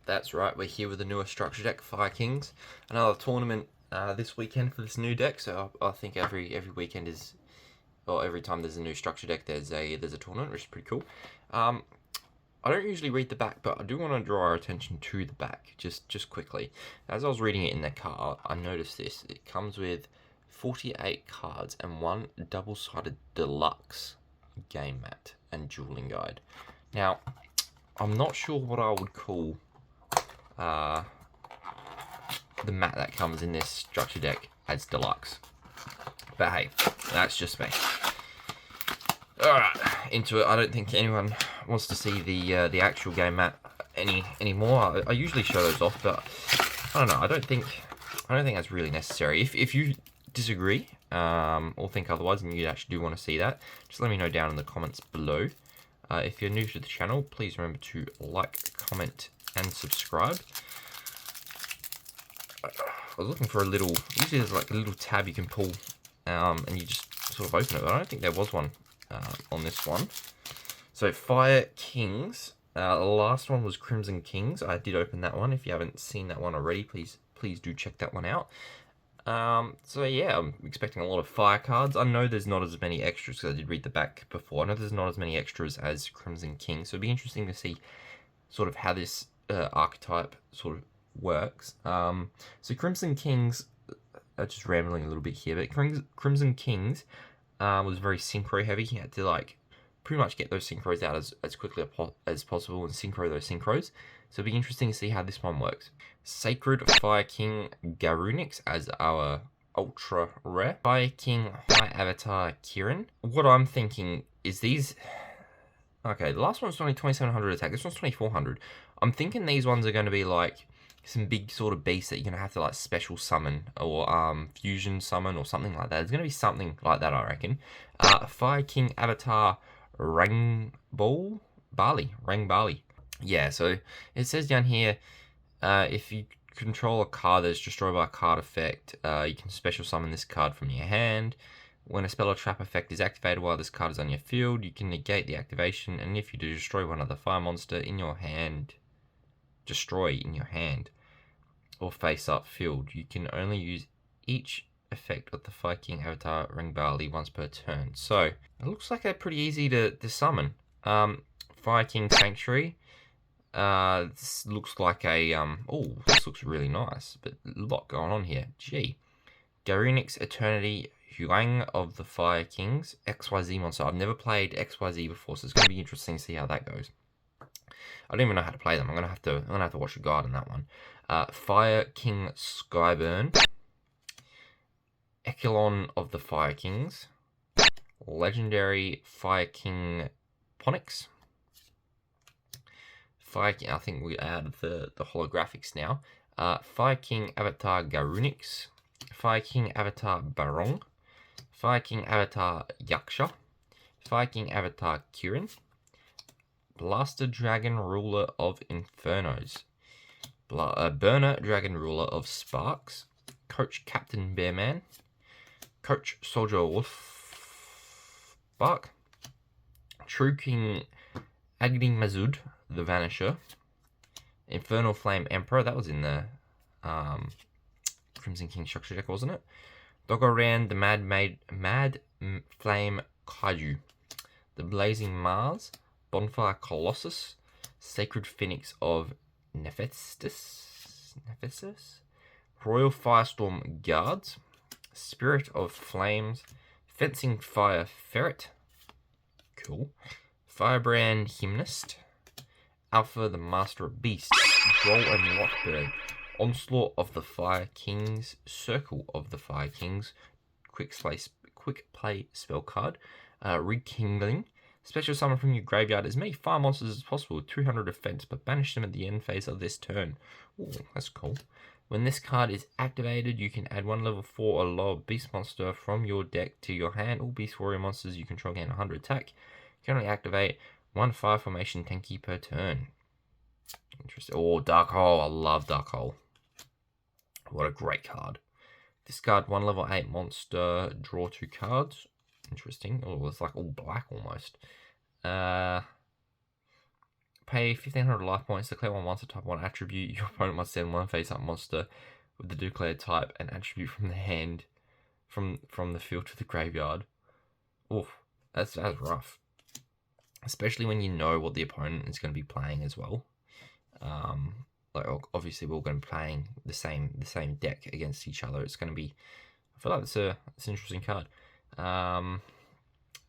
That's right, we're here with the newer structure deck, Fire Kings. Another tournament this weekend for this new deck, so I think every weekend is, or every time there's a new structure deck, there's a tournament, which is pretty cool. I don't usually read the back, but I do want to draw our attention to the back, just quickly. As I was reading it in the cart, I noticed this. It comes with 48 cards and one double-sided deluxe game mat and dueling guide. Now, I'm not sure what I would call the mat that comes in this structure deck as deluxe. But hey, that's just me. Alright, into it. I don't think anyone wants to see the actual game mat anymore. I usually show those off, but I don't know. I don't think that's really necessary. If you disagree or think otherwise, and you actually do want to see that, just let me know down in the comments below. If you're new to the channel, please remember to like, comment, and subscribe. I was looking for a little, usually there's like a little tab you can pull and you just sort of open it, but I don't think there was one on this one. So Fire Kings, the last one was Crimson Kings. I did open that one. If you haven't seen that one already, please do check that one out. So yeah, I'm expecting a lot of fire cards. I know there's not as many extras, because I did read the back before. I know there's not as many extras as Crimson King, so it'd be interesting to see sort of how this archetype sort of works. So Crimson Kings, just rambling a little bit here, but Crimson Kings was very synchro heavy. You had to like pretty much get those synchros out as quickly as possible and synchro those synchros. So it'll be interesting to see how this one works. Sacred Fire King Garunix as our ultra rare. Fire King High Avatar Kirin. What I'm thinking is these... Okay, the last one's only 2700 attack. This one's 2400. I'm thinking these ones are going to be like some big sort of beasts that you're going to have to like special summon or fusion summon or something like that. It's going to be something like that, I reckon. Fire King Avatar Rang Bali. Yeah, so it says down here, if you control a card that's destroyed by a card effect, you can special summon this card from your hand. When a spell or trap effect is activated while this card is on your field, you can negate the activation, and if you do destroy one other fire monster in your hand, or face up field, you can only use each effect of the Fire King Avatar Ring Bali once per turn. So it looks like they're pretty easy to summon. Fire King Sanctuary. This looks like a oh, this looks really nice, but a lot going on here. Gee. Garunix Eternity Huang of the Fire Kings XYZ monster. I've never played XYZ before, so it's gonna be interesting to see how that goes. I don't even know how to play them. I'm gonna have to watch a guide on that one. Fire King Skyburn, Echelon of the Fire Kings, Legendary Fire King Ponix. Fire King, I think we added the holographics now. Fire King Avatar Garunix, Fire King Avatar Barong, Fire King Avatar Yaksha, Fire King Avatar Kirin, Blaster Dragon Ruler of Infernos, Burner Dragon Ruler of Sparks, Coach Captain Bearman, Coach Soldier Wolf Bark, True King Agni Mazud, the Vanisher, Infernal Flame Emperor, that was in the Crimson King structure deck, wasn't it? Dogoran, the Mad Flame Kaiju, the Blazing Mars, Bonfire Colossus, Sacred Phoenix of Nephesis, Royal Firestorm Guards, Spirit of Flames, Fencing Fire Ferret, cool, Firebrand Hymnist, Alpha the Master of Beasts, Droll and Rockbird, Onslaught of the Fire Kings, Circle of the Fire Kings, Quick Play spell card, Rekindling, special summon from your graveyard as many fire monsters as possible with 200 defense, but banish them at the end phase of this turn. Ooh, that's cool. When this card is activated, you can add one level 4 or lower beast monster from your deck to your hand. All beast warrior monsters you control gain 100 attack. You can only activate one fire formation tanky per turn. Interesting. Oh, Dark Hole. I love Dark Hole. What a great card. Discard one level 8 monster, draw 2 cards. Interesting. Oh, it's like all black almost. Pay 1500 life points, declare one monster type, one attribute. Your opponent must send one face-up monster with the declared type and attribute from the hand, from the field to the graveyard. Oof, that's rough. Especially when you know what the opponent is going to be playing as well. Like obviously we're all going to be playing the same deck against each other. It's going to be, I feel like it's an interesting card.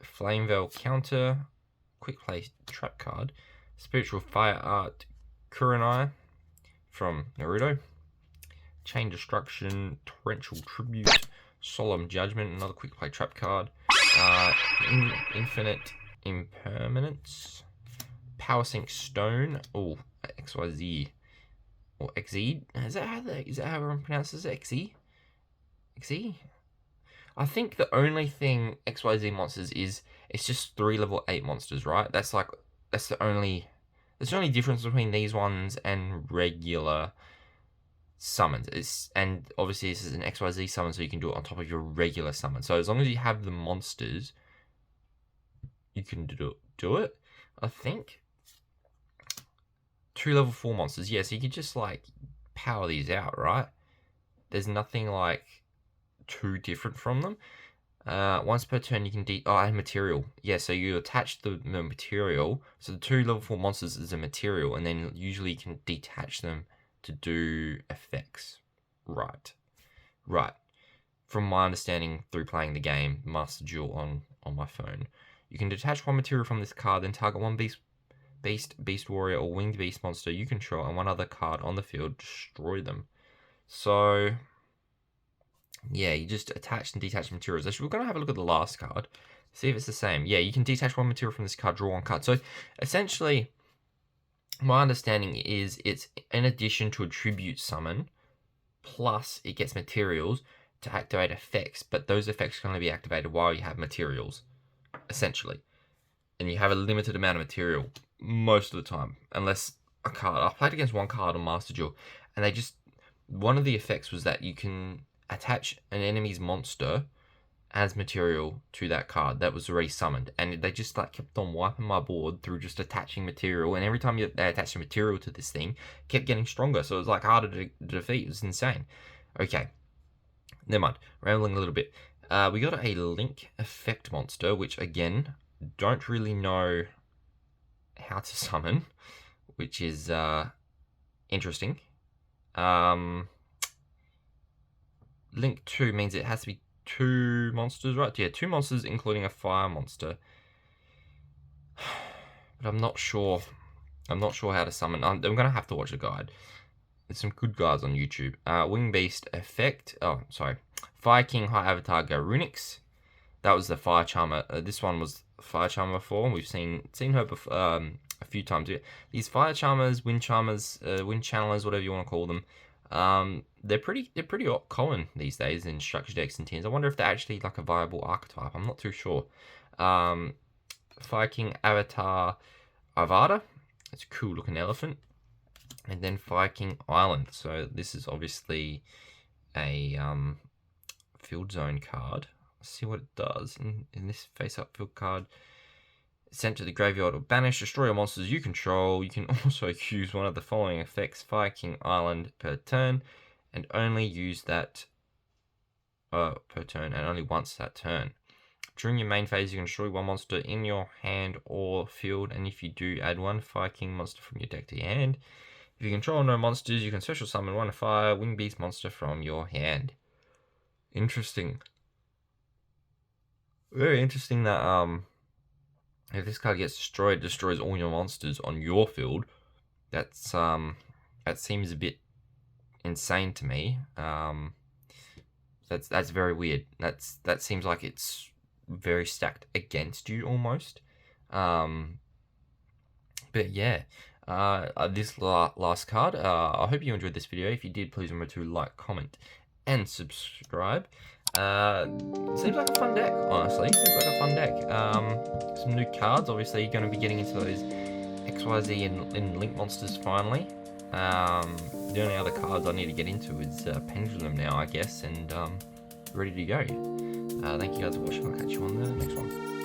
Flame Veil counter, quick play trap card, Spiritual Fire Art Kurenai from Naruto, Chain Destruction, Torrential Tribute, Solemn Judgment, another quick play trap card, Infinite Impermanence, Power Sink Stone, oh, XYZ, or XE, is that how everyone pronounces it, XE? XE? I think the only thing XYZ monsters is, it's just 3 level 8 monsters, right? That's the only difference between these ones and regular summons. And obviously this is an XYZ summon, so you can do it on top of your regular summon. So as long as you have the monsters, you can do it, I think. 2 level 4 monsters, yeah, so you could just like power these out, right? There's nothing like too different from them. Once per turn you can and material. Yeah, so you attach the material. So the 2 level 4 monsters is a material, and then usually you can detach them to do effects. Right. From my understanding through playing the game Master Duel on my phone, you can detach one material from this card, then target one beast warrior or winged beast monster you control and one other card on the field, destroy them. So yeah, you just attach and detach materials. Actually, we're going to have a look at the last card, see if it's the same. Yeah, you can detach one material from this card, draw one card. So essentially, my understanding is it's in addition to a tribute summon, plus it gets materials to activate effects, but those effects can only be activated while you have materials, essentially. And you have a limited amount of material most of the time, unless a card. I played against one card on Master Duel, and one of the effects was that you can attach an enemy's monster as material to that card that was already summoned, and they just like kept on wiping my board through just attaching material, and every time they attached a material to this thing, it kept getting stronger, so it was like harder to defeat. It was insane. Okay, never mind, rambling a little bit. We got a Link effect monster, which again, don't really know how to summon, which is interesting. Link 2 means it has to be 2 monsters, right? Yeah, 2 monsters, including a fire monster. But I'm not sure how to summon. I'm gonna have to watch a guide. There's some good guides on YouTube. Wing Beast effect. Oh, sorry. Fire King High Avatar Garunix. That was the Fire Charmer. This one was Fire Charmer before. We've seen her before, a few times. These Fire Charmers, Wind Charmers, Wind Channelers, whatever you want to call them. They're pretty common these days in structure decks and teams. I wonder if they're actually like a viable archetype. I'm not too sure. Fire King Avatar Avada. It's a cool looking elephant. And then Fire King Island. So this is obviously a field zone card. Let's see what it does. In this face-up field card, sent to the graveyard or banish, destroy all monsters you control. You can also use one of the following effects, Fire King Island, per turn, and only use that per turn, and only once that turn. During your main phase, you can destroy one monster in your hand or field, and if you do, add one Fire King monster from your deck to your hand. If you control no monsters, you can special summon one Fire Wing Beast monster from your hand. Interesting. Very interesting that if this card gets destroyed, it destroys all your monsters on your field. That seems a bit insane to me. That's very weird. That seems like it's very stacked against you almost. But yeah, this last card. I hope you enjoyed this video. If you did, please remember to like, comment, and subscribe. Seems like a fun deck, honestly. Seems like a fun deck. Some new cards. Obviously, you're going to be getting into those XYZ and Link monsters finally. The only other cards I need to get into is Pendulum now, I guess, and ready to go. Thank you guys for watching. I'll catch you on the next one.